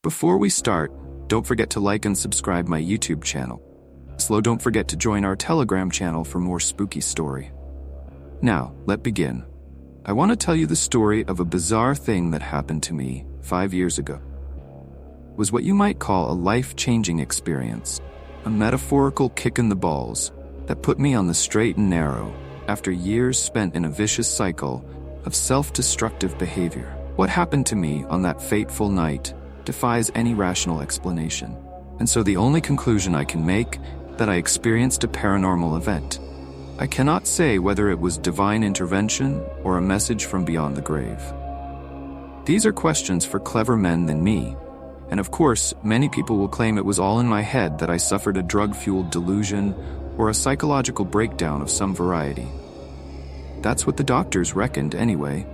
Before we start, don't forget to like and subscribe my YouTube channel. Don't forget to join our Telegram channel for more spooky story. Now, let's begin. I want to tell you the story of a bizarre thing that happened to me 5 years ago. It was what you might call a life-changing experience, a metaphorical kick in the balls that put me on the straight and narrow after years spent in a vicious cycle of self-destructive behavior. What happened to me on that fateful night defies any rational explanation, and so the only conclusion I can make that I experienced a paranormal event. I cannot say whether it was divine intervention or a message from beyond the grave. These are questions for clever men than me, and of course, many people will claim it was all in my head, that I suffered a drug-fueled delusion or a psychological breakdown of some variety. That's what the doctors reckoned anyway,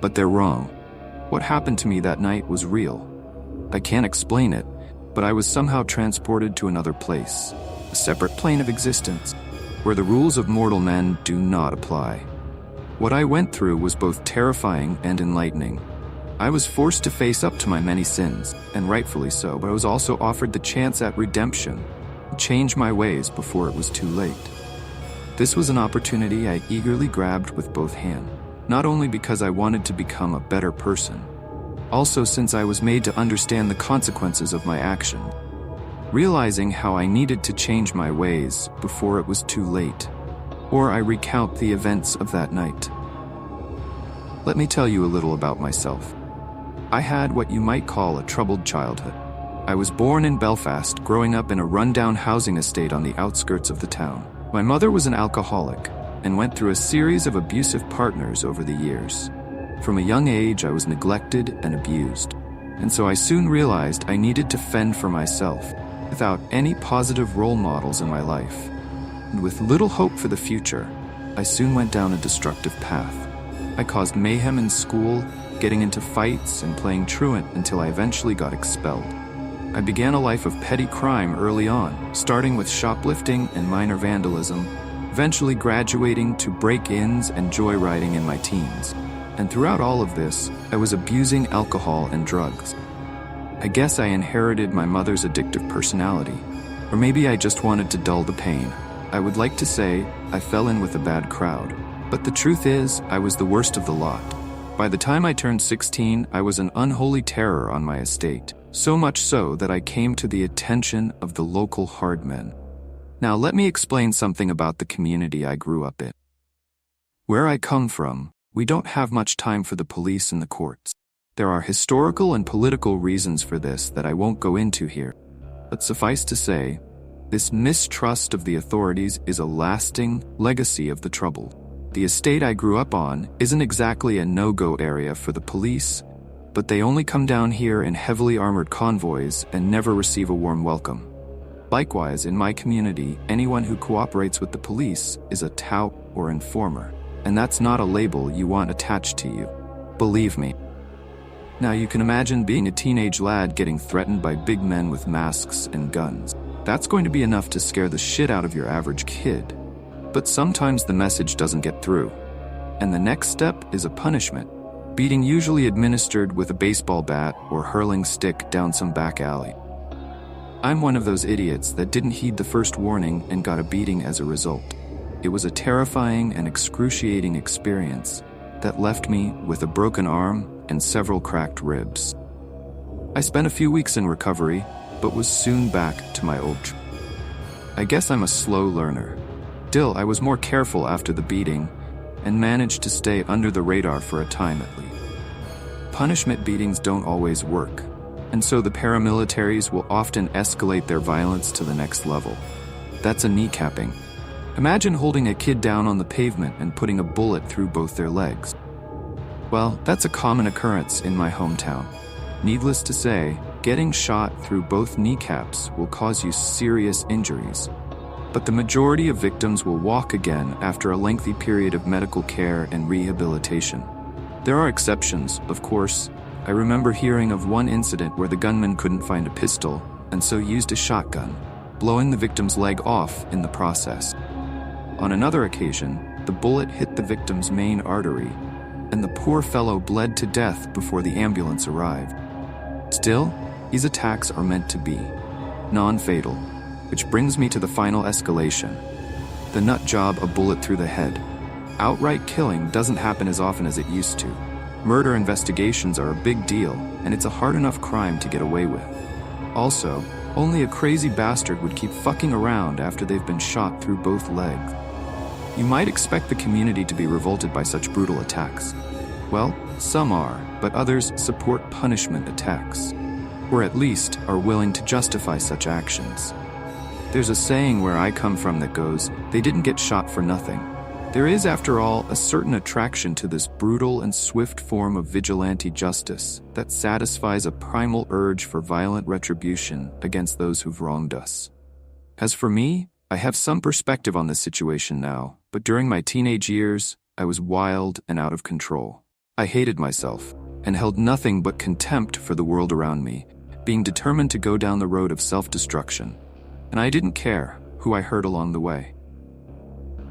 but they're wrong. What happened to me that night was real. I can't explain it, but I was somehow transported to another place, a separate plane of existence, where the rules of mortal men do not apply. What I went through was both terrifying and enlightening. I was forced to face up to my many sins, and rightfully so, but I was also offered the chance at redemption, to change my ways before it was too late. This was an opportunity I eagerly grabbed with both hands, not only because I wanted to become a better person, also since I was made to understand the consequences of my action, realizing how I needed to change my ways before it was too late. Or I recount the events of that night. Let me tell you a little about myself. I had what you might call a troubled childhood. I was born in Belfast, growing up in a rundown housing estate on the outskirts of the town. My mother was an alcoholic and went through a series of abusive partners over the years. From a young age, I was neglected and abused, and so I soon realized I needed to fend for myself, without any positive role models in my life. And with little hope for the future, I soon went down a destructive path. I caused mayhem in school, getting into fights and playing truant until I eventually got expelled. I began a life of petty crime early on, starting with shoplifting and minor vandalism, eventually graduating to break-ins and joyriding in my teens. And throughout all of this, I was abusing alcohol and drugs. I guess I inherited my mother's addictive personality, or maybe I just wanted to dull the pain. I would like to say I fell in with a bad crowd, but the truth is I was the worst of the lot. By the time I turned 16, I was an unholy terror on my estate, so much so that I came to the attention of the local hardmen. Now let me explain something about the community I grew up in. Where I come from, we don't have much time for the police and the courts. There are historical and political reasons for this that I won't go into here. But suffice to say, this mistrust of the authorities is a lasting legacy of the trouble. The estate I grew up on isn't exactly a no-go area for the police, but they only come down here in heavily armored convoys and never receive a warm welcome. Likewise, in my community, anyone who cooperates with the police is a tout or informer, and that's not a label you want attached to you. Believe me. Now you can imagine being a teenage lad getting threatened by big men with masks and guns. That's going to be enough to scare the shit out of your average kid. But sometimes the message doesn't get through, and the next step is a punishment. Beating usually administered with a baseball bat or hurling stick down some back alley. I'm one of those idiots that didn't heed the first warning and got a beating as a result. It was a terrifying and excruciating experience that left me with a broken arm and several cracked ribs. I spent a few weeks in recovery, but was soon back to my old I guess I'm a slow learner. Still, I was more careful after the beating and managed to stay under the radar for a time at least. Punishment beatings don't always work, and so the paramilitaries will often escalate their violence to the next level. That's a kneecapping. Imagine holding a kid down on the pavement and putting a bullet through both their legs. Well, that's a common occurrence in my hometown. Needless to say, getting shot through both kneecaps will cause you serious injuries. But the majority of victims will walk again after a lengthy period of medical care and rehabilitation. There are exceptions, of course. I remember hearing of one incident where the gunman couldn't find a pistol and so used a shotgun, blowing the victim's leg off in the process. On another occasion, the bullet hit the victim's main artery, and the poor fellow bled to death before the ambulance arrived. Still, These attacks are meant to be non-fatal, which brings me to the final escalation. The nut job, a bullet through the head. Outright killing doesn't happen as often as it used to. Murder investigations are a big deal, and it's a hard enough crime to get away with. Also, only a crazy bastard would keep fucking around after they've been shot through both legs. You might expect the community to be revolted by such brutal attacks. Well, some are, but others support punishment attacks, or at least are willing to justify such actions. There's a saying where I come from that goes, "They didn't get shot for nothing." There is, after all, a certain attraction to this brutal and swift form of vigilante justice that satisfies a primal urge for violent retribution against those who've wronged us. As for me, I have some perspective on this situation now, but during my teenage years, I was wild and out of control. I hated myself and held nothing but contempt for the world around me, being determined to go down the road of self-destruction. And I didn't care who I hurt along the way.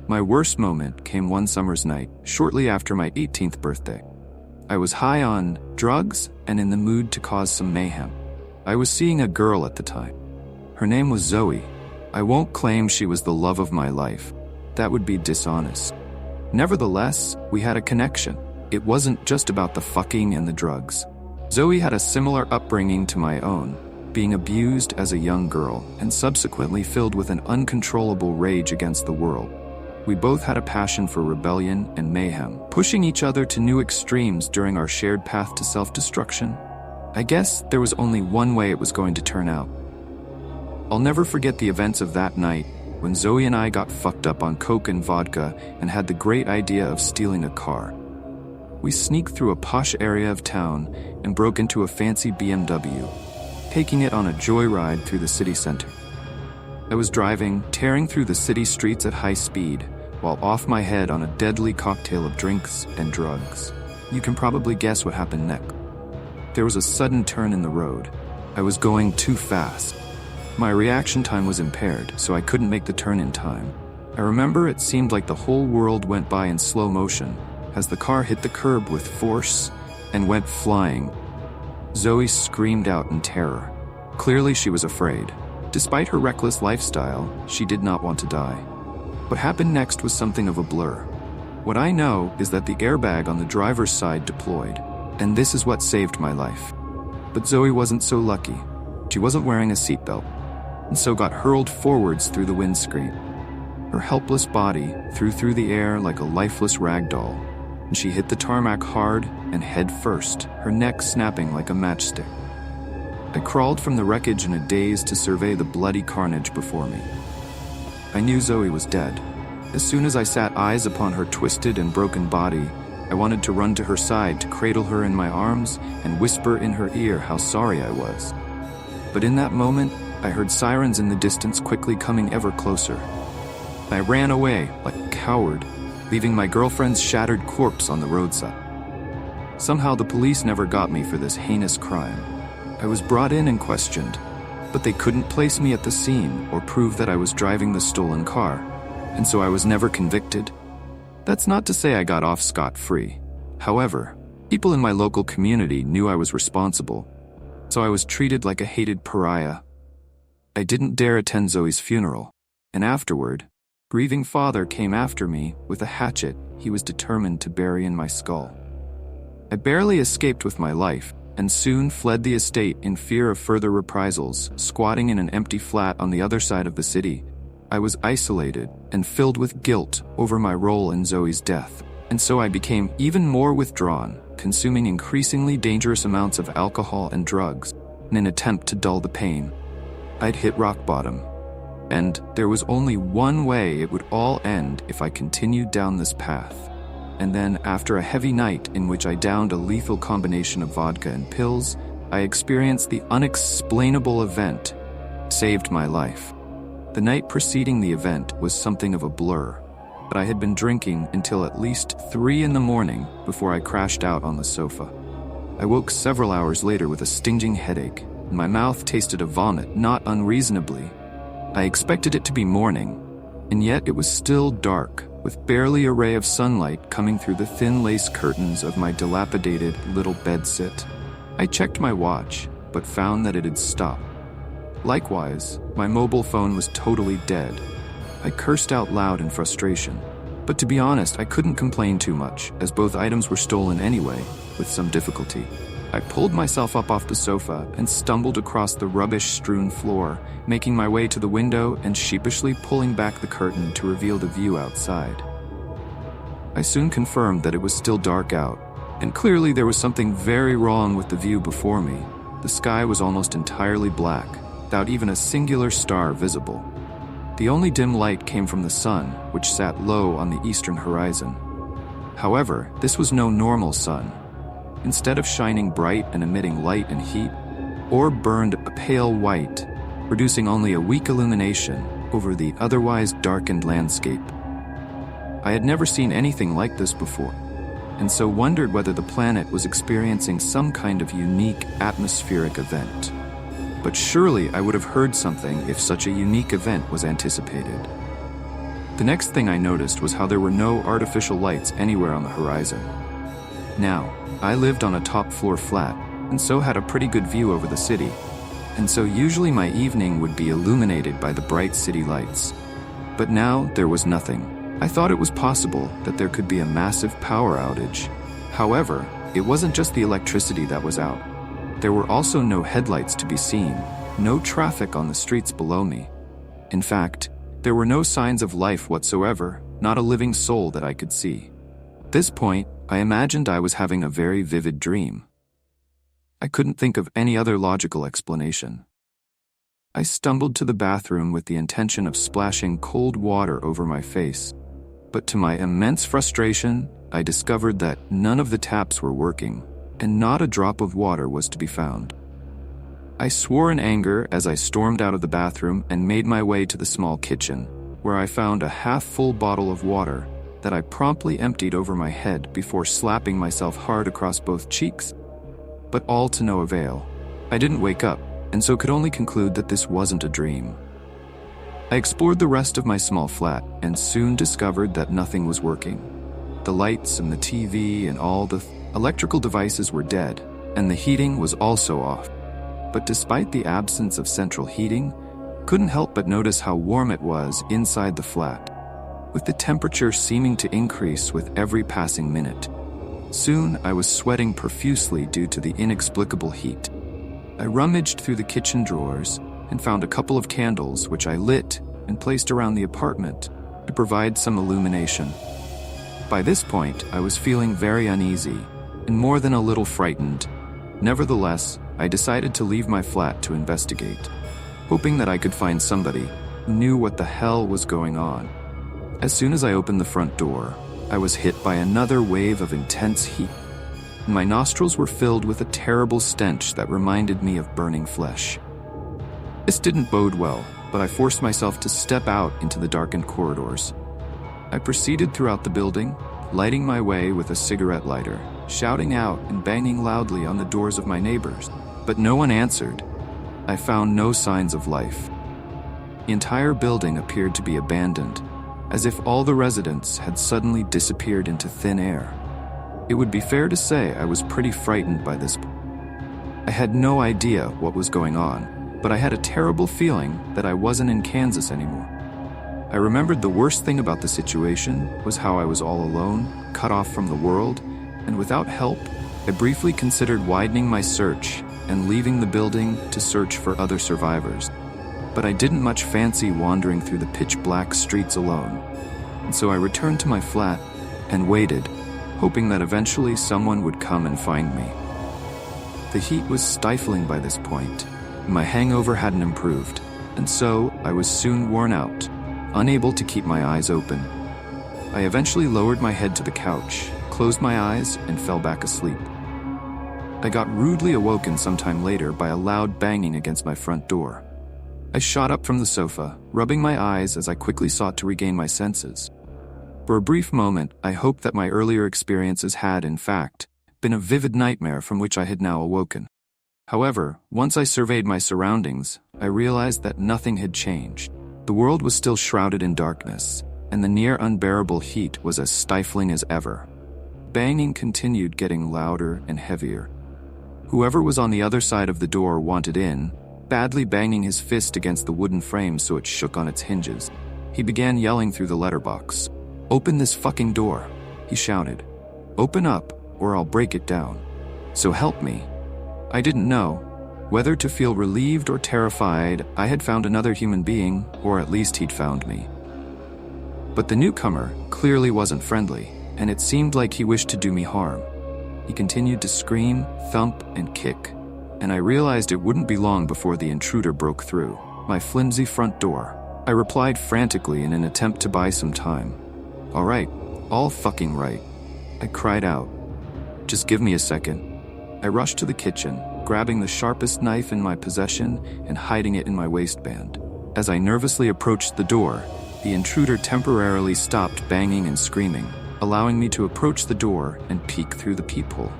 My worst moment came one summer's night, shortly after my 18th birthday. I was high on drugs and in the mood to cause some mayhem. I was seeing a girl at the time. Her name was Zoe. I won't claim she was the love of my life. That would be dishonest. Nevertheless, we had a connection. It wasn't just about the fucking and the drugs. Zoe had a similar upbringing to my own, being abused as a young girl and subsequently filled with an uncontrollable rage against the world. We both had a passion for rebellion and mayhem, pushing each other to new extremes during our shared path to self-destruction. I guess there was only one way it was going to turn out. I'll never forget the events of that night when Zoe and I got fucked up on coke and vodka and had the great idea of stealing a car. We sneaked through a posh area of town and broke into a fancy BMW, taking it on a joyride through the city center. I was driving, tearing through the city streets at high speed, while off my head on a deadly cocktail of drinks and drugs. You can probably guess what happened next. There was a sudden turn in the road. I was going too fast. My reaction time was impaired, so I couldn't make the turn in time. I remember it seemed like the whole world went by in slow motion as the car hit the curb with force and went flying. Zoe screamed out in terror. Clearly she was afraid. Despite her reckless lifestyle, she did not want to die. What happened next was something of a blur. What I know is that the airbag on the driver's side deployed, and this is what saved my life. But Zoe wasn't so lucky. She wasn't wearing a seatbelt, and so got hurled forwards through the windscreen. Her helpless body threw through the air like a lifeless rag doll, and she hit the tarmac hard and head first, her neck snapping like a matchstick. I crawled from the wreckage in a daze to survey the bloody carnage before me. I knew Zoe was dead. As soon as I sat eyes upon her twisted and broken body, I wanted to run to her side to cradle her in my arms and whisper in her ear how sorry I was. But in that moment, I heard sirens in the distance quickly coming ever closer. I ran away like a coward, leaving my girlfriend's shattered corpse on the roadside. Somehow the police never got me for this heinous crime. I was brought in and questioned, but they couldn't place me at the scene or prove that I was driving the stolen car, and so I was never convicted. That's not to say I got off scot-free. However, people in my local community knew I was responsible, so I was treated like a hated pariah. I didn't dare attend Zoe's funeral, and afterward, grieving father came after me with a hatchet he was determined to bury in my skull. I barely escaped with my life, and soon fled the estate in fear of further reprisals, squatting in an empty flat on the other side of the city. I was isolated and filled with guilt over my role in Zoe's death, and so I became even more withdrawn, consuming increasingly dangerous amounts of alcohol and drugs in an attempt to dull the pain. I'd hit rock bottom, and there was only one way it would all end if I continued down this path. And then, after a heavy night in which I downed a lethal combination of vodka and pills, I experienced the unexplainable event that saved my life. The night preceding the event was something of a blur, but I had been drinking until at least 3 a.m. before I crashed out on the sofa. I woke several hours later with a stinging headache, and my mouth tasted of vomit, not unreasonably. I expected it to be morning, and yet it was still dark, with barely a ray of sunlight coming through the thin lace curtains of my dilapidated little bedsit. I checked my watch, but found that it had stopped. Likewise, my mobile phone was totally dead. I cursed out loud in frustration. But to be honest, I couldn't complain too much, as both items were stolen anyway, with some difficulty. I pulled myself up off the sofa and stumbled across the rubbish-strewn floor, making my way to the window and sheepishly pulling back the curtain to reveal the view outside. I soon confirmed that it was still dark out, and clearly there was something very wrong with the view before me. The sky was almost entirely black, without even a singular star visible. The only dim light came from the sun, which sat low on the eastern horizon. However, this was no normal sun. Instead of shining bright and emitting light and heat, orb burned a pale white, producing only a weak illumination over the otherwise darkened landscape. I had never seen anything like this before, and so wondered whether the planet was experiencing some kind of unique atmospheric event. But surely I would have heard something if such a unique event was anticipated. The next thing I noticed was how there were no artificial lights anywhere on the horizon. Now, I lived on a top-floor flat, and so had a pretty good view over the city, and so usually my evening would be illuminated by the bright city lights. But now there was nothing. I thought it was possible that there could be a massive power outage. However, it wasn't just the electricity that was out. There were also no headlights to be seen, no traffic on the streets below me. In fact, there were no signs of life whatsoever, not a living soul that I could see. At this point, I imagined I was having a very vivid dream. I couldn't think of any other logical explanation. I stumbled to the bathroom with the intention of splashing cold water over my face, but to my immense frustration, I discovered that none of the taps were working, and not a drop of water was to be found. I swore in anger as I stormed out of the bathroom and made my way to the small kitchen, where I found a half-full bottle of water that I promptly emptied over my head before slapping myself hard across both cheeks. But all to no avail. I didn't wake up, and so could only conclude that this wasn't a dream. I explored the rest of my small flat and soon discovered that nothing was working. The lights and the TV and all the electrical devices were dead, and the heating was also off. But despite the absence of central heating, couldn't help but notice how warm it was inside the flat, with the temperature seeming to increase with every passing minute. Soon I was sweating profusely due to the inexplicable heat. I rummaged through the kitchen drawers and found a couple of candles which I lit and placed around the apartment to provide some illumination. By this point, I was feeling very uneasy and more than a little frightened. Nevertheless, I decided to leave my flat to investigate, hoping that I could find somebody who knew what the hell was going on. As soon as I opened the front door, I was hit by another wave of intense heat. My nostrils were filled with a terrible stench that reminded me of burning flesh. This didn't bode well, but I forced myself to step out into the darkened corridors. I proceeded throughout the building, lighting my way with a cigarette lighter, shouting out and banging loudly on the doors of my neighbors, but no one answered. I found no signs of life. The entire building appeared to be abandoned, as if all the residents had suddenly disappeared into thin air. It would be fair to say I was pretty frightened by this. I had no idea what was going on, but I had a terrible feeling that I wasn't in Kansas anymore. I remembered the worst thing about the situation was how I was all alone, cut off from the world, and without help. I briefly considered widening my search and leaving the building to search for other survivors. But I didn't much fancy wandering through the pitch-black streets alone, and so I returned to my flat and waited, hoping that eventually someone would come and find me. The heat was stifling by this point. My hangover hadn't improved, and so I was soon worn out, unable to keep my eyes open. I eventually lowered my head to the couch, closed my eyes, and fell back asleep. I got rudely awoken sometime later by a loud banging against my front door. I shot up from the sofa, rubbing my eyes as I quickly sought to regain my senses. For a brief moment, I hoped that my earlier experiences had, in fact, been a vivid nightmare from which I had now awoken. However, once I surveyed my surroundings, I realized that nothing had changed. The world was still shrouded in darkness, and the near unbearable heat was as stifling as ever. Banging continued, getting louder and heavier. Whoever was on the other side of the door wanted in, badly banging his fist against the wooden frame so it shook on its hinges. He began yelling through the letterbox. "Open this fucking door," he shouted. "Open up, or I'll break it down. So help me." I didn't know whether to feel relieved or terrified. I had found another human being, or at least he'd found me. But the newcomer clearly wasn't friendly, and it seemed like he wished to do me harm. He continued to scream, thump, and kick, and I realized it wouldn't be long before the intruder broke through my flimsy front door. I replied frantically in an attempt to buy some time. "All right, all fucking right," I cried out. "Just give me a second." I rushed to the kitchen, grabbing the sharpest knife in my possession and hiding it in my waistband. As I nervously approached the door, the intruder temporarily stopped banging and screaming, allowing me to approach the door and peek through the peephole.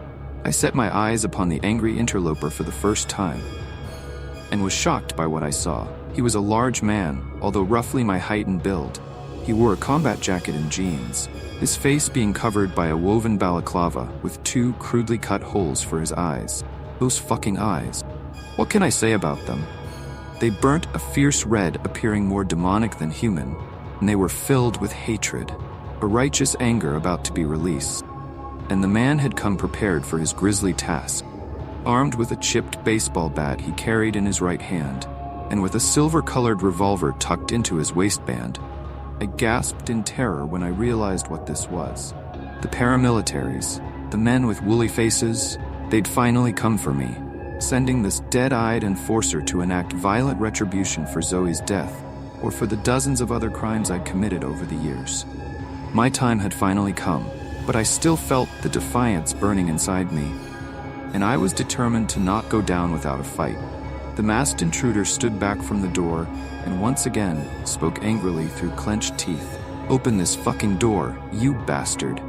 I set my eyes upon the angry interloper for the first time, and was shocked by what I saw. He was a large man, although roughly my height and build. He wore a combat jacket and jeans, his face being covered by a woven balaclava with 2 crudely cut holes for his eyes. Those fucking eyes. What can I say about them? They burnt a fierce red, appearing more demonic than human, and they were filled with hatred, a righteous anger about to be released. And the man had come prepared for his grisly task, armed with a chipped baseball bat he carried in his right hand, and with a silver-colored revolver tucked into his waistband. I gasped in terror when I realized what this was. The paramilitaries, the men with woolly faces, they'd finally come for me, sending this dead-eyed enforcer to enact violent retribution for Zoe's death, or for the dozens of other crimes I'd committed over the years. My time had finally come, but I still felt the defiance burning inside me, and I was determined to not go down without a fight. The masked intruder stood back from the door and once again spoke angrily through clenched teeth. "Open this fucking door, you bastard."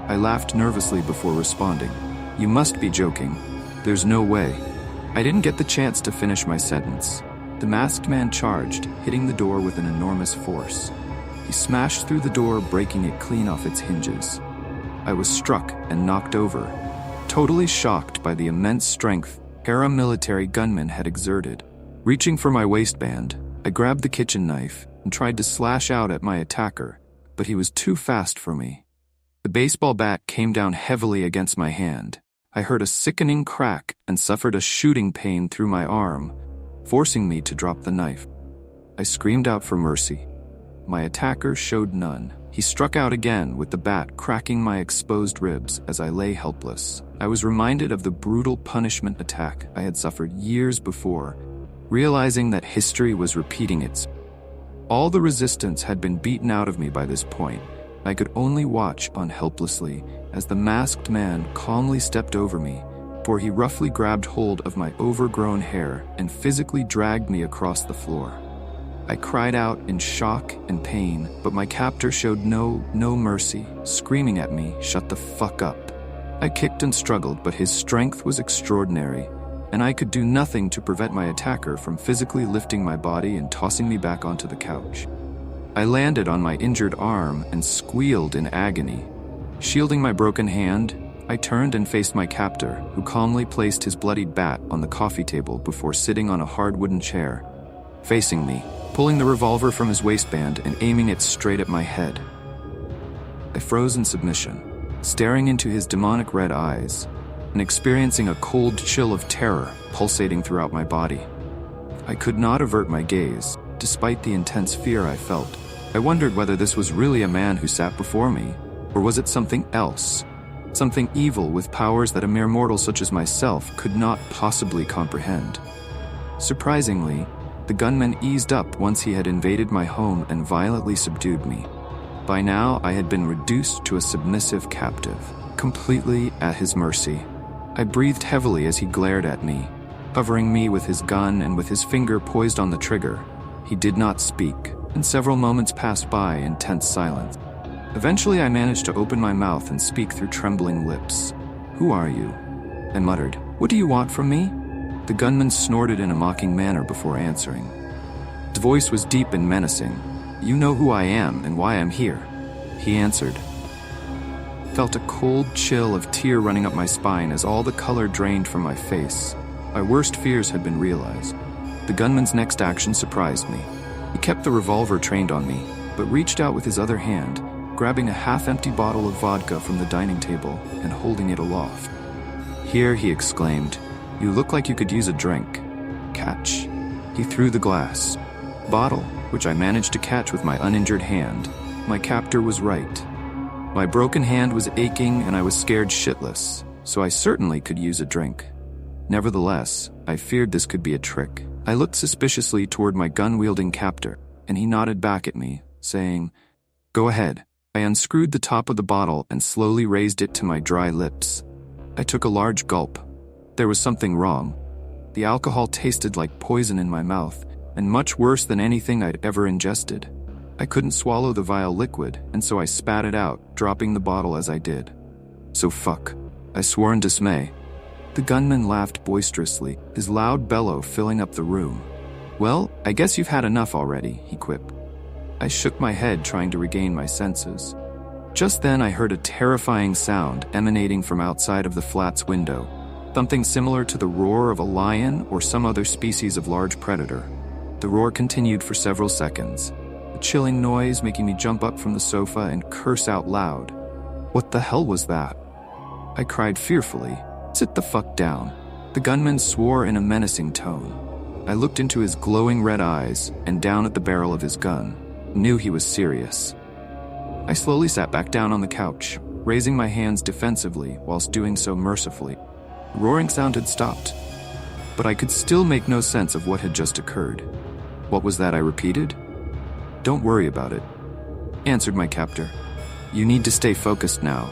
I laughed nervously before responding. "You must be joking. There's no way." I didn't get the chance to finish my sentence. The masked man charged, hitting the door with an enormous force. He smashed through the door, breaking it clean off its hinges. I was struck and knocked over, totally shocked by the immense strength paramilitary gunmen had exerted. Reaching for my waistband, I grabbed the kitchen knife and tried to slash out at my attacker, but he was too fast for me. The baseball bat came down heavily against my hand. I heard a sickening crack and suffered a shooting pain through my arm, forcing me to drop the knife. I screamed out for mercy. My attacker showed none. He struck out again with the bat, cracking my exposed ribs as I lay helpless. I was reminded of the brutal punishment attack I had suffered years before, realizing that history was repeating itself. All the resistance had been beaten out of me by this point. I could only watch on helplessly as the masked man calmly stepped over me, for he roughly grabbed hold of my overgrown hair and physically dragged me across the floor. I cried out in shock and pain, but my captor showed no mercy, screaming at me, "Shut the fuck up." I kicked and struggled, but his strength was extraordinary, and I could do nothing to prevent my attacker from physically lifting my body and tossing me back onto the couch. I landed on my injured arm and squealed in agony. Shielding my broken hand, I turned and faced my captor, who calmly placed his bloodied bat on the coffee table before sitting on a hard wooden chair, facing me, pulling the revolver from his waistband and aiming it straight at my head. I froze in submission, staring into his demonic red eyes and experiencing a cold chill of terror pulsating throughout my body. I could not avert my gaze, despite the intense fear I felt. I wondered whether this was really a man who sat before me, or was it something else? Something evil with powers that a mere mortal such as myself could not possibly comprehend. Surprisingly, the gunman eased up once he had invaded my home and violently subdued me. By now, I had been reduced to a submissive captive, completely at his mercy. I breathed heavily as he glared at me, covering me with his gun and with his finger poised on the trigger. He did not speak, and several moments passed by in tense silence. Eventually, I managed to open my mouth and speak through trembling lips. "Who are you?" I muttered. "What do you want from me?" The gunman snorted in a mocking manner before answering. His voice was deep and menacing. "You know who I am and why I'm here," he answered. felt a cold chill of tear running up my spine as all the color drained from my face. My worst fears had been realized. The gunman's next action surprised me. He kept the revolver trained on me, but reached out with his other hand, grabbing a half-empty bottle of vodka from the dining table and holding it aloft. "Here," he exclaimed, "you look like you could use a drink. Catch." He threw the glass bottle, which I managed to catch with my uninjured hand. My captor was right. My broken hand was aching and I was scared shitless, so I certainly could use a drink. Nevertheless, I feared this could be a trick. I looked suspiciously toward my gun-wielding captor, and he nodded back at me, saying, "Go ahead." I unscrewed the top of the bottle and slowly raised it to my dry lips. I took a large gulp. There was something wrong. The alcohol tasted like poison in my mouth, and much worse than anything I'd ever ingested. I couldn't swallow the vile liquid, and so I spat it out, dropping the bottle as I did. "So fuck," I swore in dismay. The gunman laughed boisterously, his loud bellow filling up the room. "Well, I guess you've had enough already," he quipped. I shook my head, trying to regain my senses. Just then I heard a terrifying sound emanating from outside of the flat's window, something similar to the roar of a lion or some other species of large predator. The roar continued for several seconds, a chilling noise making me jump up from the sofa and curse out loud. What the hell was that? I cried fearfully. "Sit the fuck down." The gunman swore in a menacing tone. I looked into his glowing red eyes and down at the barrel of his gun. Knew he was serious. I slowly sat back down on the couch, raising my hands defensively whilst doing so mercifully. The roaring sound had stopped, but I could still make no sense of what had just occurred. "What was that?" I repeated. "Don't worry about it," answered my captor. "You need to stay focused now."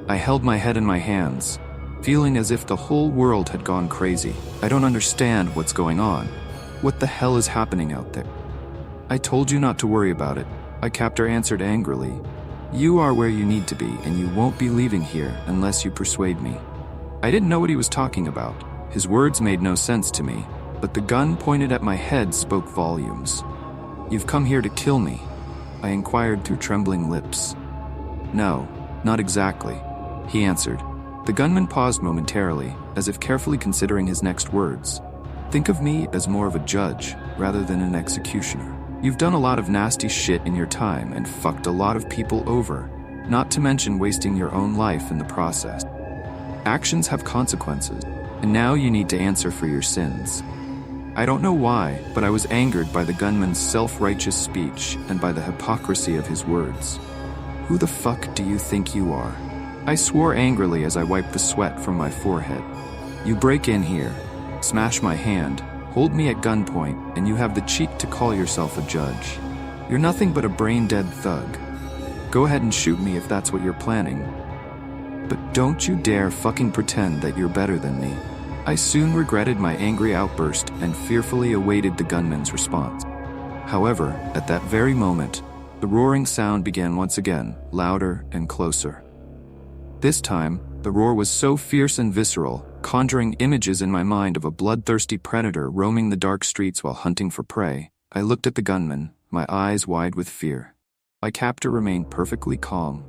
I held my head in my hands, feeling as if the whole world had gone crazy. I don't understand what's going on. What the hell is happening out there? "I told you not to worry about it," my captor answered angrily. "You are where you need to be, and you won't be leaving here unless you persuade me." I didn't know what he was talking about. His words made no sense to me, but the gun pointed at my head spoke volumes. "You've come here to kill me?" I inquired through trembling lips. "No, not exactly," he answered. The gunman paused momentarily, as if carefully considering his next words. "Think of me as more of a judge, rather than an executioner. You've done a lot of nasty shit in your time and fucked a lot of people over, not to mention wasting your own life in the process. Actions have consequences, and now you need to answer for your sins." I don't know why, but I was angered by the gunman's self-righteous speech and by the hypocrisy of his words. "Who the fuck do you think you are?" I swore angrily as I wiped the sweat from my forehead. "You break in here, smash my hand, hold me at gunpoint, and you have the cheek to call yourself a judge. You're nothing but a brain-dead thug. Go ahead and shoot me if that's what you're planning. But don't you dare fucking pretend that you're better than me." I soon regretted my angry outburst and fearfully awaited the gunman's response. However, at that very moment, the roaring sound began once again, louder and closer. This time, the roar was so fierce and visceral, conjuring images in my mind of a bloodthirsty predator roaming the dark streets while hunting for prey. I looked at the gunman, my eyes wide with fear. My captor remained perfectly calm,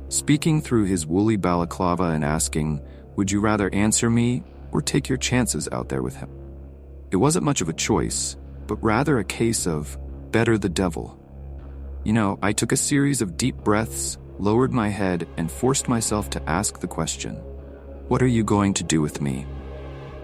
speaking through his woolly balaclava and asking, "Would you rather answer me or take your chances out there with him?" It wasn't much of a choice, but rather a case of better the devil. I took a series of deep breaths, lowered my head, and forced myself to ask the question, "What are you going to do with me?"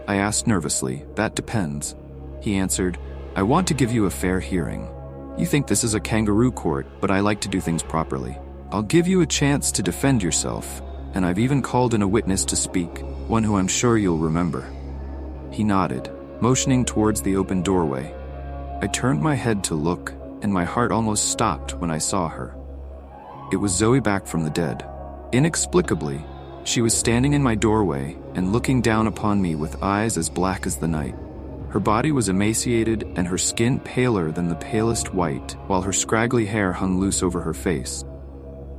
I asked nervously. "That depends," he answered. "I want to give you a fair hearing. You think this is a kangaroo court, but I like to do things properly. I'll give you a chance to defend yourself, and I've even called in a witness to speak, one who I'm sure you'll remember." He nodded, motioning towards the open doorway. I turned my head to look, and my heart almost stopped when I saw her. It was Zoe back from the dead. Inexplicably, she was standing in my doorway and looking down upon me with eyes as black as the night. Her body was emaciated and her skin paler than the palest white, while her scraggly hair hung loose over her face.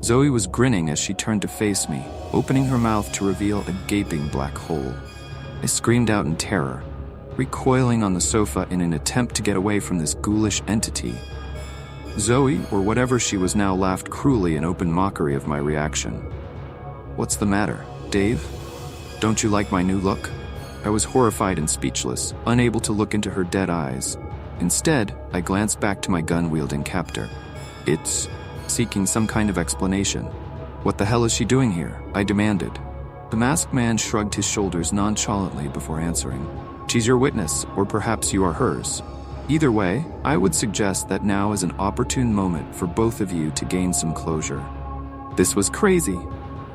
Zoe was grinning as she turned to face me, opening her mouth to reveal a gaping black hole. I screamed out in terror, recoiling on the sofa in an attempt to get away from this ghoulish entity. Zoe, or whatever she was now, laughed cruelly in open mockery of my reaction. What's the matter, Dave? Don't you like my new look? I was horrified and speechless, unable to look into her dead eyes. Instead, I glanced back to my gun-wielding captor. It's seeking some kind of explanation. What the hell is she doing here? I demanded. The masked man shrugged his shoulders nonchalantly before answering. She's your witness, or perhaps you are hers. Either way, I would suggest that now is an opportune moment for both of you to gain some closure. This was crazy,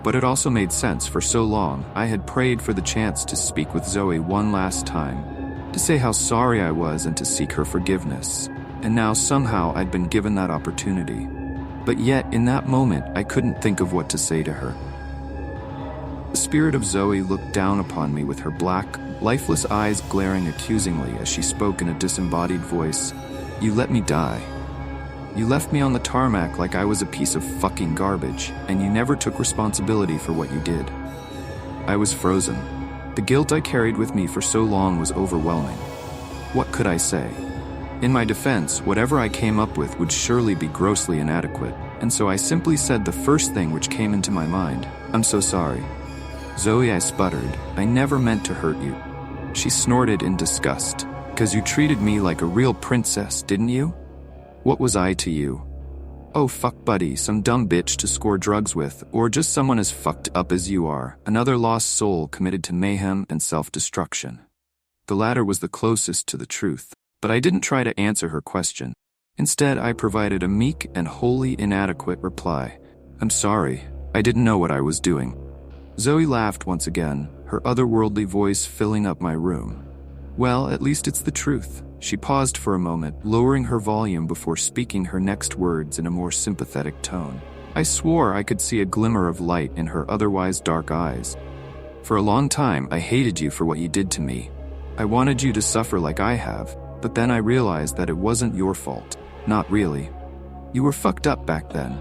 but it also made sense. For so long, I had prayed for the chance to speak with Zoe one last time, to say how sorry I was and to seek her forgiveness. And now somehow I'd been given that opportunity. But yet, in that moment, I couldn't think of what to say to her. The spirit of Zoe looked down upon me with her black, lifeless eyes glaring accusingly as she spoke in a disembodied voice. You let me die. You left me on the tarmac like I was a piece of fucking garbage, and you never took responsibility for what you did. I was frozen. The guilt I carried with me for so long was overwhelming. What could I say? In my defense, whatever I came up with would surely be grossly inadequate, and so I simply said the first thing which came into my mind. I'm so sorry. Zoe, I sputtered. I never meant to hurt you. She snorted in disgust. 'Cause you treated me like a real princess, didn't you? What was I to you? Oh fuck buddy, some dumb bitch to score drugs with, or just someone as fucked up as you are, another lost soul committed to mayhem and self-destruction. The latter was the closest to the truth, but I didn't try to answer her question. Instead, I provided a meek and wholly inadequate reply. I'm sorry, I didn't know what I was doing. Zoe laughed once again, her otherworldly voice filling up my room. Well, at least it's the truth. She paused for a moment, lowering her volume before speaking her next words in a more sympathetic tone. I swore I could see a glimmer of light in her otherwise dark eyes. For a long time, I hated you for what you did to me. I wanted you to suffer like I have, but then I realized that it wasn't your fault. Not really. You were fucked up back then.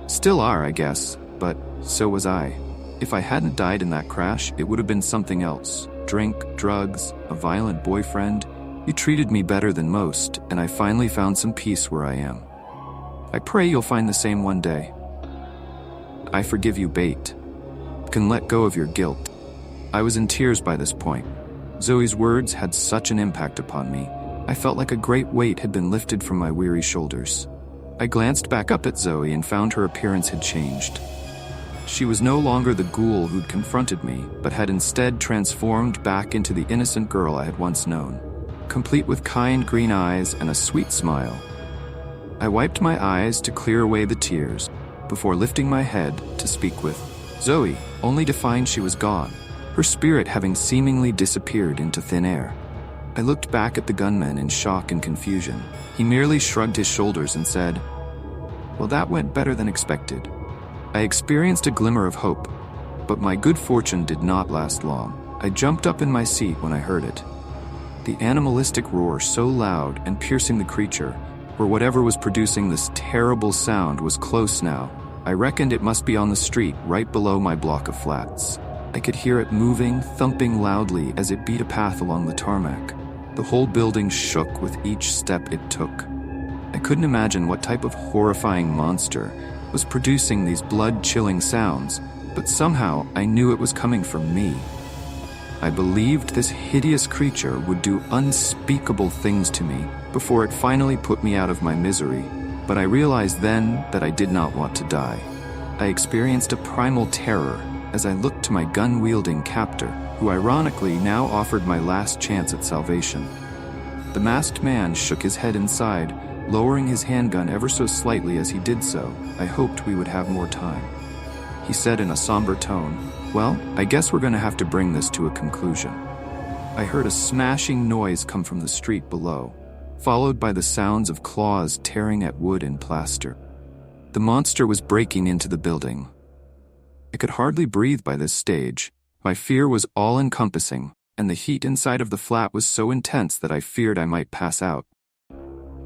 Still are, I guess, but so was I. If I hadn't died in that crash, it would have been something else. Drink, drugs, a violent boyfriend. You treated me better than most, and I finally found some peace where I am. I pray you'll find the same one day. I forgive you, Bate. Can let go of your guilt. I was in tears by this point. Zoe's words had such an impact upon me. I felt like a great weight had been lifted from my weary shoulders. I glanced back up at Zoe and found her appearance had changed. She was no longer the ghoul who'd confronted me, but had instead transformed back into the innocent girl I had once known, complete with kind green eyes and a sweet smile. I wiped my eyes to clear away the tears, before lifting my head to speak with Zoe, only to find she was gone, her spirit having seemingly disappeared into thin air. I looked back at the gunman in shock and confusion. He merely shrugged his shoulders and said, "Well, that went better than expected." I experienced a glimmer of hope, but my good fortune did not last long. I jumped up in my seat when I heard it. The animalistic roar so loud and piercing the creature, or whatever was producing this terrible sound, was close now. I reckoned it must be on the street right below my block of flats. I could hear it moving, thumping loudly as it beat a path along the tarmac. The whole building shook with each step it took. I couldn't imagine what type of horrifying monster was producing these blood-chilling sounds, but somehow I knew it was coming from me. I believed this hideous creature would do unspeakable things to me before it finally put me out of my misery, but I realized then that I did not want to die. I experienced a primal terror as I looked to my gun-wielding captor, who ironically now offered my last chance at salvation. The masked man shook his head inside, lowering his handgun ever so slightly as he did so. I hoped we would have more time. He said in a somber tone, "Well, I guess we're going to have to bring this to a conclusion." I heard a smashing noise come from the street below, followed by the sounds of claws tearing at wood and plaster. The monster was breaking into the building. I could hardly breathe by this stage. My fear was all-encompassing, and the heat inside of the flat was so intense that I feared I might pass out.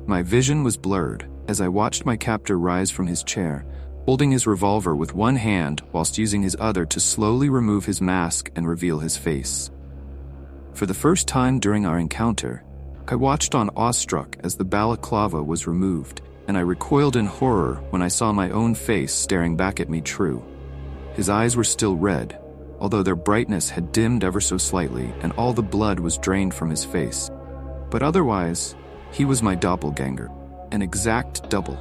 My vision was blurred as I watched my captor rise from his chair, holding his revolver with one hand whilst using his other to slowly remove his mask and reveal his face. For the first time during our encounter, I watched on awestruck as the balaclava was removed, and I recoiled in horror when I saw my own face staring back at me true. His eyes were still red, although their brightness had dimmed ever so slightly and all the blood was drained from his face. But otherwise, he was my doppelganger, an exact double.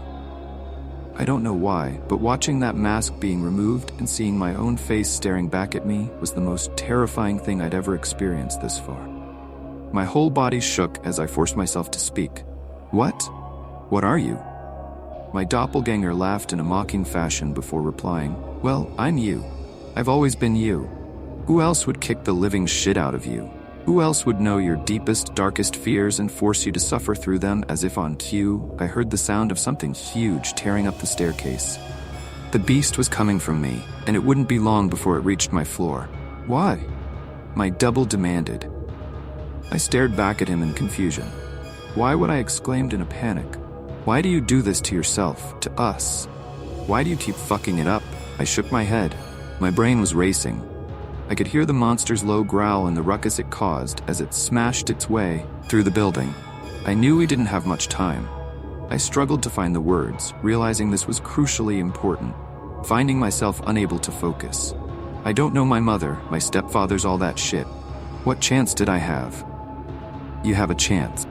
I don't know why, but watching that mask being removed and seeing my own face staring back at me was the most terrifying thing I'd ever experienced this far. My whole body shook as I forced myself to speak. "What? What are you?" My doppelganger laughed in a mocking fashion before replying, "Well, I'm you. I've always been you. Who else would kick the living shit out of you? Who else would know your deepest, darkest fears and force you to suffer through them?" As if on cue, I heard the sound of something huge tearing up the staircase. The beast was coming from me, and it wouldn't be long before it reached my floor. "Why?" my double demanded. I stared back at him in confusion. "Why would I?" I exclaimed in a panic. "Why do you do this to yourself, to us? Why do you keep fucking it up?" I shook my head. My brain was racing. I could hear the monster's low growl and the ruckus it caused as it smashed its way through the building. I knew we didn't have much time. I struggled to find the words, realizing this was crucially important, finding myself unable to focus. I don't know my mother, my stepfather's, all that shit. What chance did I have? "You have a chance,"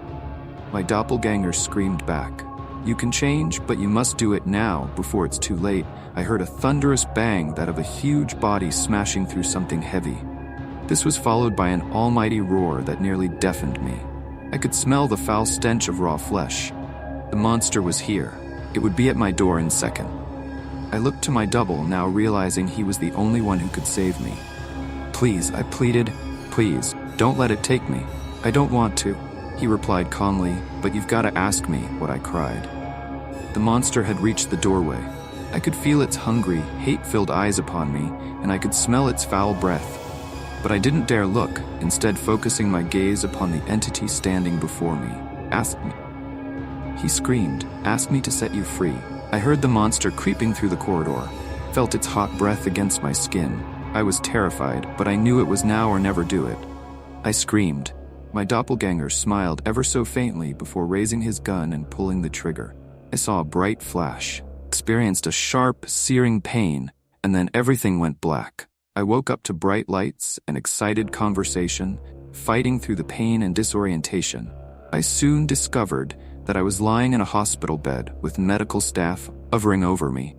my doppelganger screamed back. "You can change, but you must do it now, before it's too late." I heard a thunderous bang, that of a huge body smashing through something heavy. This was followed by an almighty roar that nearly deafened me. I could smell the foul stench of raw flesh. The monster was here. It would be at my door in a second. I looked to my double, now realizing he was the only one who could save me. "Please," I pleaded. "Please, don't let it take me. I don't want to," he replied calmly. "But you've got to ask me," what I cried. The monster had reached the doorway. I could feel its hungry, hate-filled eyes upon me, and I could smell its foul breath. But I didn't dare look, instead focusing my gaze upon the entity standing before me. "Ask me," he screamed. "Ask me to set you free." I heard the monster creeping through the corridor, felt its hot breath against my skin. I was terrified, but I knew it was now or never do it. I screamed. My doppelganger smiled ever so faintly before raising his gun and pulling the trigger. I saw a bright flash, experienced a sharp, searing pain, and then everything went black. I woke up to bright lights and excited conversation, fighting through the pain and disorientation. I soon discovered that I was lying in a hospital bed with medical staff hovering over me.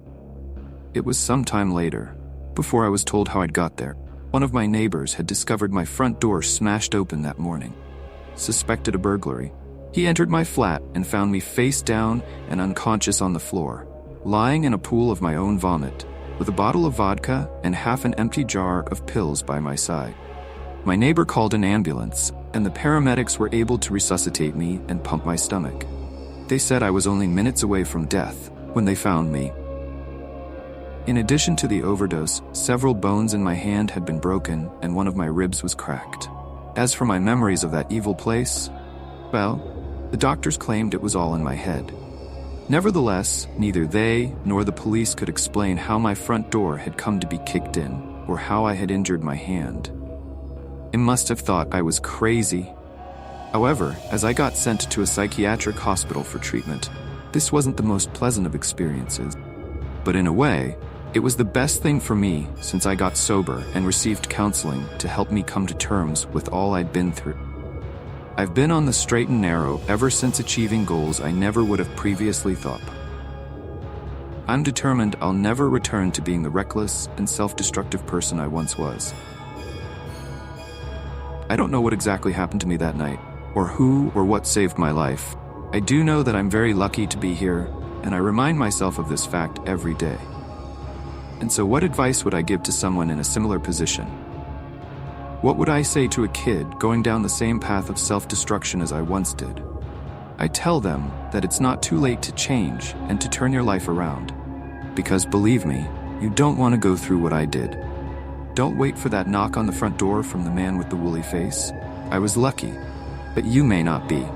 It was some time later, before I was told how I'd got there. One of my neighbors had discovered my front door smashed open that morning. Suspected a burglary. He entered my flat and found me face down and unconscious on the floor, lying in a pool of my own vomit, with a bottle of vodka and half an empty jar of pills by my side. My neighbor called an ambulance, and the paramedics were able to resuscitate me and pump my stomach. They said I was only minutes away from death when they found me. In addition to the overdose, several bones in my hand had been broken and one of my ribs was cracked. As for my memories of that evil place, well, the doctors claimed it was all in my head. Nevertheless, neither they nor the police could explain how my front door had come to be kicked in or how I had injured my hand. It must have thought I was crazy. However, as I got sent to a psychiatric hospital for treatment, this wasn't the most pleasant of experiences. But in a way, it was the best thing for me since I got sober and received counseling to help me come to terms with all I'd been through. I've been on the straight and narrow ever since, achieving goals I never would have previously thought. I'm determined I'll never return to being the reckless and self-destructive person I once was. I don't know what exactly happened to me that night, or who or what saved my life. I do know that I'm very lucky to be here, and I remind myself of this fact every day. And so what advice would I give to someone in a similar position? What would I say to a kid going down the same path of self-destruction as I once did? I tell them that it's not too late to change and to turn your life around. Because believe me, you don't want to go through what I did. Don't wait for that knock on the front door from the man with the woolly face. I was lucky, but you may not be.